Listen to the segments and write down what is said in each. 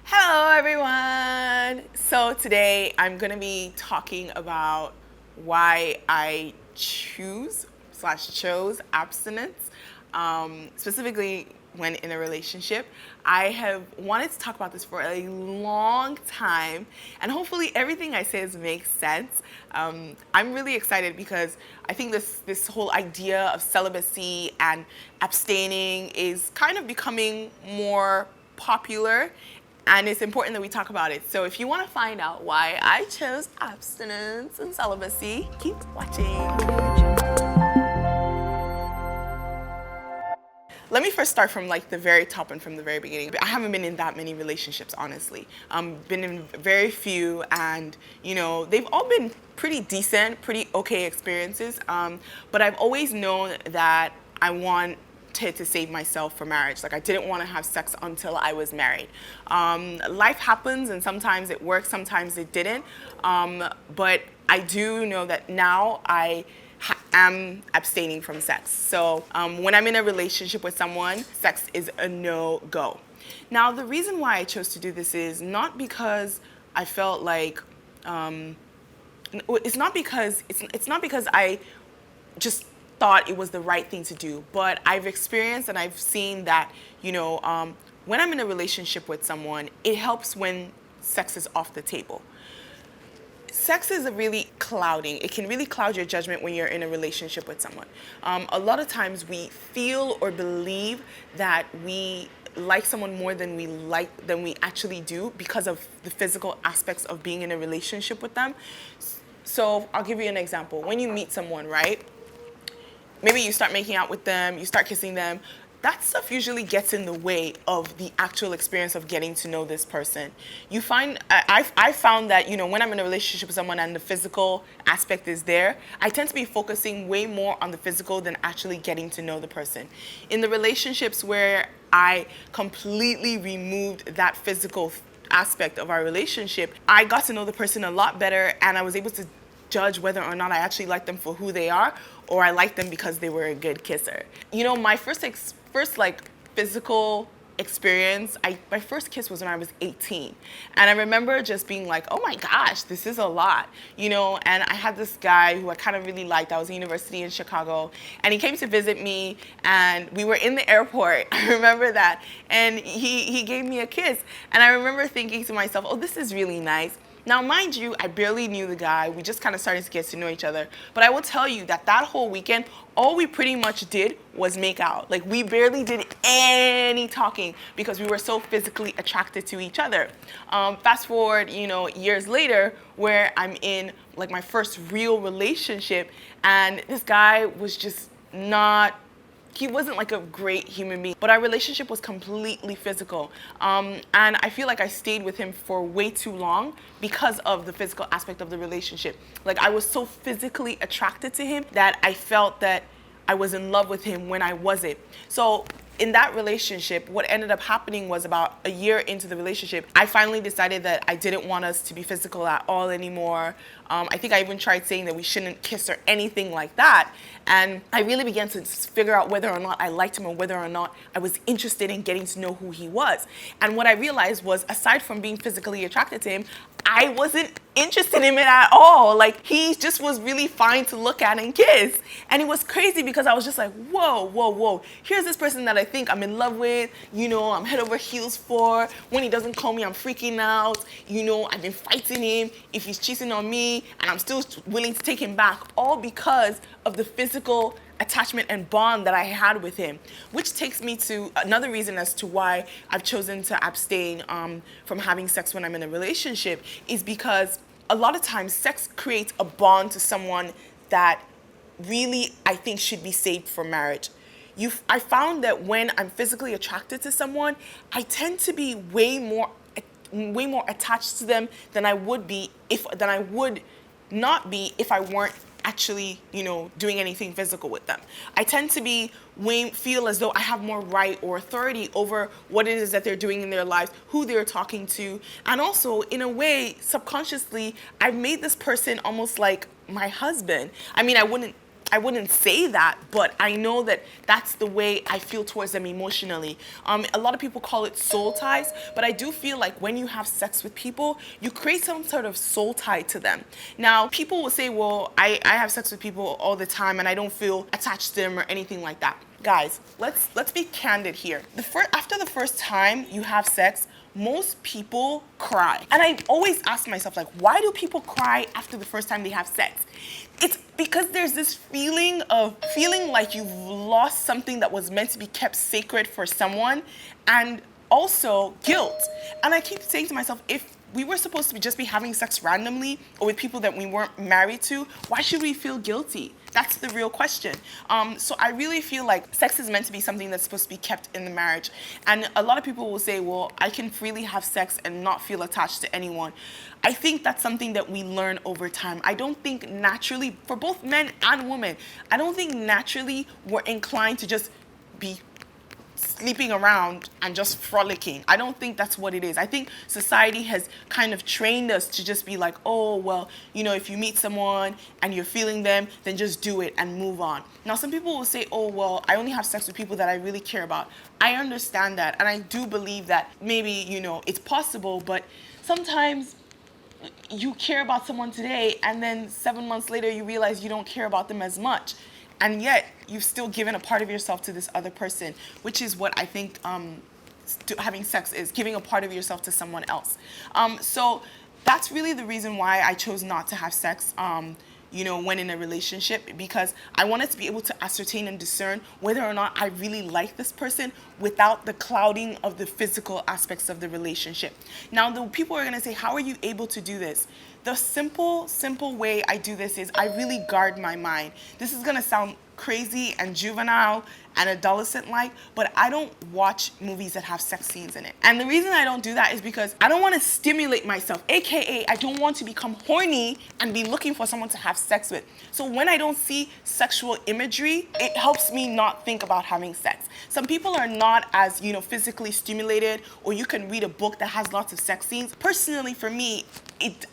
Hello everyone! So today I'm going to be talking about why I chose abstinence, specifically when in a relationship. I have wanted to talk about this for a long time, and hopefully everything I say makes sense. I'm really excited because I think this whole idea of celibacy and abstaining is kind of becoming more popular, and it's important that we talk about it. So if you want to find out why I chose abstinence and celibacy, keep watching. Let me first start from like the very top and from the very beginning. I haven't been in that many relationships, honestly. Been in very few, and they've all been pretty decent, pretty okay experiences. But I've always known that I wanted to save myself for marriage. Like, I didn't want to have sex until I was married. Life happens, and sometimes it works, sometimes it didn't. But I do know that now I am abstaining from sex. So when I'm in a relationship with someone, sex is a no-go. Now, the reason why I chose to do this is not because I felt like it's not because I just thought it was the right thing to do, but I've experienced and I've seen that when I'm in a relationship with someone, it helps when sex is off the table. Sex is really clouding. It can really cloud your judgment when you're in a relationship with someone. A lot of times we feel or believe that we like someone more than we actually do because of the physical aspects of being in a relationship with them. So I'll give you an example. When you meet someone, right? Maybe you start making out with them, you start kissing them. That stuff usually gets in the way of the actual experience of getting to know this person. I found that, when I'm in a relationship with someone and the physical aspect is there, I tend to be focusing way more on the physical than actually getting to know the person. In the relationships where I completely removed that physical aspect of our relationship, I got to know the person a lot better, and I was able to judge whether or not I actually like them for who they are, or I like them because they were a good kisser. My first physical experience, my first kiss was when I was 18. And I remember just being like, oh my gosh, this is a lot, and I had this guy who I kind of really liked. I was at university in Chicago, and he came to visit me, and we were in the airport. I remember that. And he gave me a kiss. And I remember thinking to myself, oh, this is really nice. Now, mind you, I barely knew the guy. We just kind of started to get to know each other. But I will tell you that whole weekend, all we pretty much did was make out. Like, we barely did any talking because we were so physically attracted to each other. Fast forward, years later, where I'm in like my first real relationship, and this guy was just he wasn't like a great human being, but our relationship was completely physical. And I feel like I stayed with him for way too long because of the physical aspect of the relationship. Like, I was so physically attracted to him that I felt that I was in love with him when I wasn't. So in that relationship, what ended up happening was about a year into the relationship, I finally decided that I didn't want us to be physical at all anymore. I think I even tried saying that we shouldn't kiss or anything like that. And I really began to figure out whether or not I liked him or whether or not I was interested in getting to know who he was. And what I realized was, aside from being physically attracted to him, I wasn't interested in him at all. Like, he just was really fine to look at and kiss. And it was crazy because I was just like, whoa, whoa, whoa. Here's this person that I think I'm in love with, I'm head over heels for. When he doesn't call me, I'm freaking out. I've been fighting him if he's cheating on me, and I'm still willing to take him back, all because of the physical attachment and bond that I had with him. Which takes me to another reason as to why I've chosen to abstain from having sex when I'm in a relationship, is because a lot of times sex creates a bond to someone that really, I think, should be saved for marriage. I found that when I'm physically attracted to someone, I tend to be way more attached to them than I would not be if I weren't actually, doing anything physical with them. I tend to feel as though I have more right or authority over what it is that they're doing in their lives, who they're talking to. And also, in a way, subconsciously, I've made this person almost like my husband. I mean, I wouldn't say that, but I know that that's the way I feel towards them emotionally. A lot of people call it soul ties, but I do feel like when you have sex with people, you create some sort of soul tie to them. Now, people will say, well, I have sex with people all the time and I don't feel attached to them or anything like that. Guys, let's be candid here. After the first time you have sex, most people cry. And I always ask myself, like, why do people cry after the first time they have sex? It's because there's this feeling like you've lost something that was meant to be kept sacred for someone, and also guilt. And I keep saying to myself, if we were supposed to just be having sex randomly or with people that we weren't married to, why should we feel guilty? That's the real question. So I really feel like sex is meant to be something that's supposed to be kept in the marriage. And a lot of people will say, well, I can freely have sex and not feel attached to anyone. I think that's something that we learn over time. I don't think naturally, for both men and women, I don't think naturally we're inclined to just be sleeping around and just frolicking. I don't think that's what it is. I think society has kind of trained us to just be like, oh, well, you know, if you meet someone and you're feeling them, then just do it and move on. Now, some people will say, oh, well, I only have sex with people that I really care about. I understand that. And I do believe that maybe, you know, it's possible, but sometimes you care about someone today and then 7 months later you realize you don't care about them as much. And yet, you've still given a part of yourself to this other person, which is what I think having sex is, giving a part of yourself to someone else. So that's really the reason why I chose not to have sex, you know, when in a relationship, because I wanted to be able to ascertain and discern whether or not I really like this person without the clouding of the physical aspects of the relationship. Now, the people are going to say, how are you able to do this? The simple way I do this is I really guard my mind. This is gonna sound crazy and juvenile and adolescent-like, but I don't watch movies that have sex scenes in it. And the reason I don't do that is because I don't want to stimulate myself, aka I don't want to become horny and be looking for someone to have sex with. So when I don't see sexual imagery, it helps me not think about having sex. Some people are not as, you know, physically stimulated, or you can read a book that has lots of sex scenes. Personally, for me,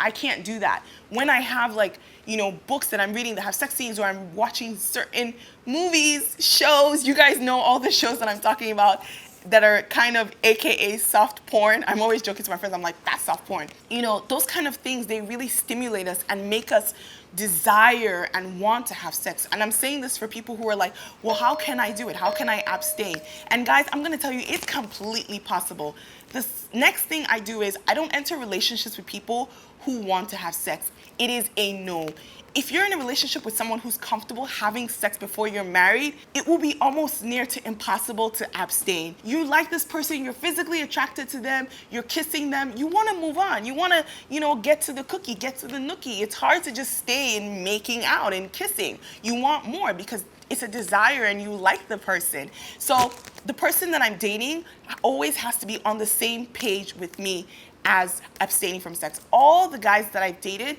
I can't do that. When I have, like, you know, books that I'm reading that have sex scenes, or I'm watching certain movies, shows, you guys know all the shows that I'm talking about that are kind of AKA soft porn. I'm always joking to my friends, I'm like, that's soft porn. You know, those kind of things, they really stimulate us and make us desire and want to have sex. And I'm saying this for people who are like, well, how can I do it? How can I abstain? And guys, I'm gonna tell you, it's completely possible. The next thing I do is I don't enter relationships with people who want to have sex. It is a no. If you're in a relationship with someone who's comfortable having sex before you're married, it will be almost near to impossible to abstain. You like this person, you're physically attracted to them, you're kissing them, you want to move on. You want to, you know, get to the cookie, get to the nookie. It's hard to just stay in making out and kissing. You want more because it's a desire and you like the person. So the person that I'm dating always has to be on the same page with me as abstaining from sex. All the guys that I've dated,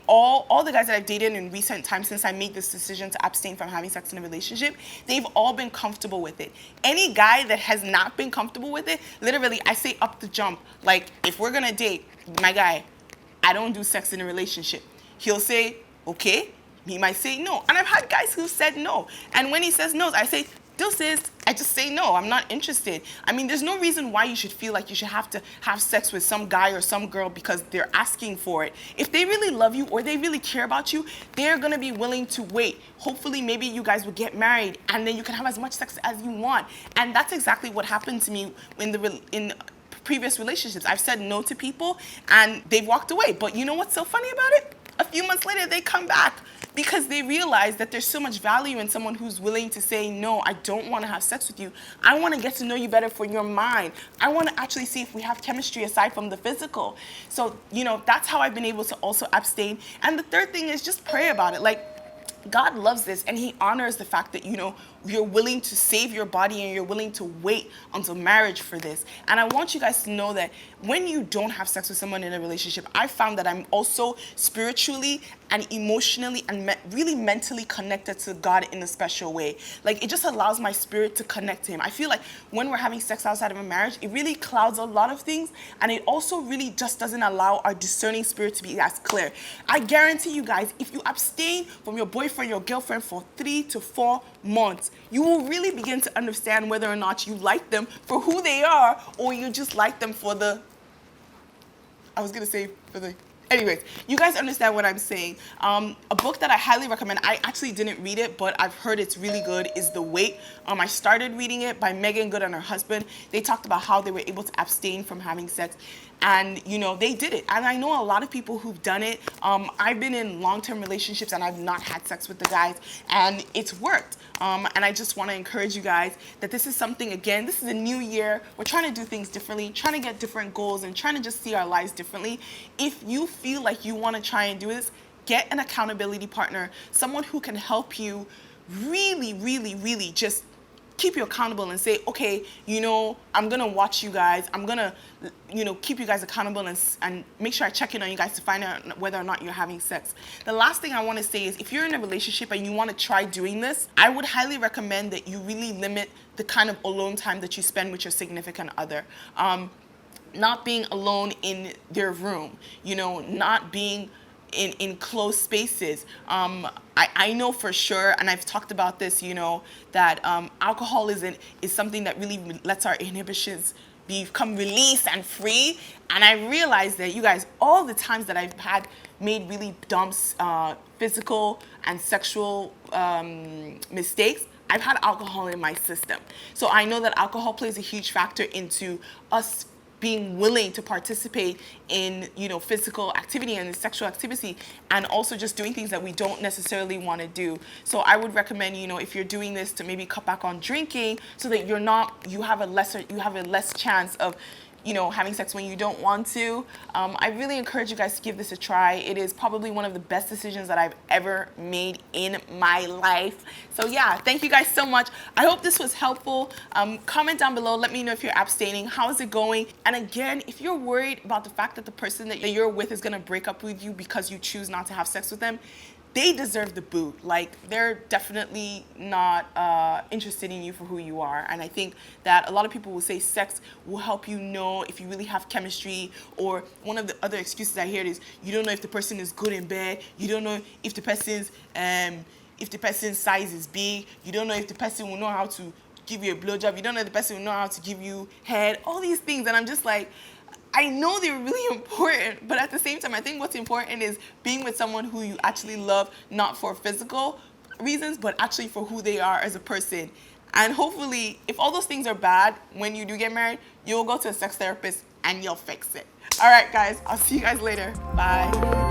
all the guys that I've dated in recent times since I made this decision to abstain from having sex in a relationship, they've all been comfortable with it. Any guy that has not been comfortable with it, literally, I say up the jump. Like, if we're gonna date, my guy, I don't do sex in a relationship. He'll say, okay. He might say no. And I've had guys who said no. And when he says no, I say, deuces, I just say no, I'm not interested. I mean, there's no reason why you should feel like you should have to have sex with some guy or some girl because they're asking for it. If they really love you or they really care about you, they're gonna be willing to wait. Hopefully, maybe you guys will get married and then you can have as much sex as you want. And that's exactly what happened to me in previous relationships. I've said no to people and they've walked away. But you know what's so funny about it? A few months later, they come back because they realize that there's so much value in someone who's willing to say, no, I don't want to have sex with you. I want to get to know you better for your mind. I want to actually see if we have chemistry aside from the physical. So, you know, that's how I've been able to also abstain. And the third thing is just pray about it. Like, God loves this and he honors the fact that, you know, you're willing to save your body and you're willing to wait until marriage for this. And I want you guys to know that when you don't have sex with someone in a relationship, I found that I'm also spiritually and emotionally and really mentally connected to God in a special way. Like, it just allows my spirit to connect to him. I feel like when we're having sex outside of a marriage, it really clouds a lot of things, and it also really just doesn't allow our discerning spirit to be as clear. I guarantee you guys, if you abstain from your boyfriend, your girlfriend for 3 to 4 months, you will really begin to understand whether or not you like them for who they are, or you just like them for the, anyways, you guys understand what I'm saying. A book that I highly recommend, I actually didn't read it, but I've heard it's really good, is The Wait. I started reading it by Megan Good and her husband. They talked about how they were able to abstain from having sex. And, you know, they did it. And I know a lot of people who've done it. I've been in long-term relationships and I've not had sex with the guys, and it's worked. And I just want to encourage you guys that this is something, again, this is a new year. We're trying to do things differently, trying to get different goals, and trying to just see our lives differently. If you feel like you want to try and do this, get an accountability partner, someone who can help you really, really, really just keep you accountable and say, okay, you know, I'm gonna watch you guys. I'm gonna, you know, keep you guys accountable and make sure I check in on you guys to find out whether or not you're having sex. The last thing I want to say is, if you're in a relationship and you want to try doing this, I would highly recommend that you really limit the kind of alone time that you spend with your significant other. Not being alone in their room, you know, not being in close spaces. I know for sure, and I've talked about this, you know, that alcoholism is something that really lets our inhibitions become released and free. And I realized that, you guys, all the times that I've made really dumb physical and sexual mistakes, I've had alcohol in my system. So I know that alcohol plays a huge factor into us being willing to participate in, you know, physical activity and sexual activity, and also just doing things that we don't necessarily want to do. So I would recommend, you know, if you're doing this, to maybe cut back on drinking, so that you have a less chance of, you know, having sex when you don't want to. I really encourage you guys to give this a try. It is probably one of the best decisions that I've ever made in my life. So yeah, thank you guys so much. I hope this was helpful. Comment down below. Let me know if you're abstaining. How is it going? And again, if you're worried about the fact that the person that you're with is gonna break up with you because you choose not to have sex with them, they deserve the boot. Like, they're definitely not interested in you for who you are. And I think that a lot of people will say sex will help you know if you really have chemistry, or one of the other excuses I hear is, you don't know if the person is good in bed, you don't know if the person's size is big, you don't know if the person will know how to give you a blowjob, you don't know if the person will know how to give you head, all these things. And I'm just like, I know they're really important, but at the same time, I think what's important is being with someone who you actually love, not for physical reasons, but actually for who they are as a person. And hopefully, if all those things are bad, when you do get married, you'll go to a sex therapist and you'll fix it. All right, guys, I'll see you guys later. Bye.